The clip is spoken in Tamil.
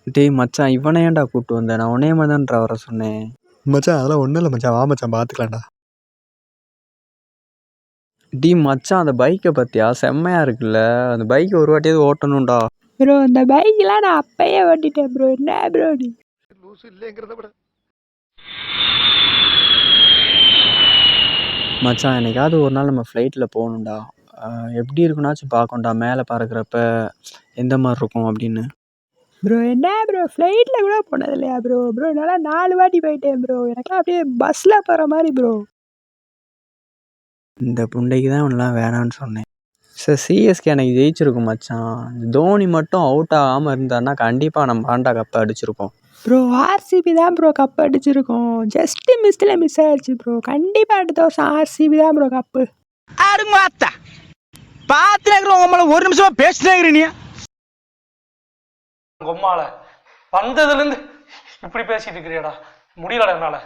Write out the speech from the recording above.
டேய் மச்சான், இவனை ஏன்டா கூட்டு வந்த? நான் உன்னைய மாதிரி தான்டா வர சொன்னேன். மச்சான் அதெல்லாம் ஒன்றும் இல்லை மச்சான், வா மச்சான் பார்த்துக்கலாம்டா. மச்சான், அந்த பைக்கை பத்தியா? செம்மையா இருக்குல்ல. அந்த பைக்கை ஒரு வாட்டியாவது ஓட்டணும்டா. ப்ரோ இந்த பைக்கெலாம் நான் அப்பயே ஓட்டிட்டேன் ப்ரோ. என்ன ப்ரோ நீ லூசு இல்லைங்கிறத விட. மச்சான், என்னைக்காவது ஒரு நாள் நம்ம ஃப்ளைட்டில் போகணும்டா. எப்படி இருக்குன்னாச்சும் பார்க்கணும்டா, மேலே பறக்கிறப்ப எந்த மாதிரி இருக்கும் அப்படின்னு. ப்ரோ என்ன ப்ரோ ஃப்ளைட்டில் கூட போனது இல்லையா ப்ரோ? ப்ரோ நல்லா 4 வாட்டி போயிட்டேன் ப்ரோ. எனக்குலாம் அப்படியே பஸ்ஸில் போகிற மாதிரி ப்ரோ. இந்த புண்டைக்கு தான் இவனெலாம் வேணான்னு சொன்னேன். சார், சிஎஸ்கே எனக்கு ஜெயிச்சிருக்கும் மச்சான். தோனி மட்டும் அவுட் ஆகாமல் இருந்தாருன்னா கண்டிப்பாக நம்ம ஆண்டா கப்பை அடிச்சிருக்கோம். ப்ரோ ஆர்சிபி தான் ப்ரோ கப் அடிச்சிருக்கோம். ஜஸ்ட்டு மிஸ் ஆயிடுச்சு ப்ரோ. கண்டிப்பாக அடுத்த வருஷம் ஆர்சிபி தான் ப்ரோ கப்பு. அருமாத்தா பார்த்துக்கிறோம். உங்க மேலே ஒரு நிமிஷமா பேசினேங்கிறீ நீ. உங்க அம்மால வந்ததுலேருந்து இப்படி பேசிட்டு இருக்கிறியாடா? முடியலடா என்னால.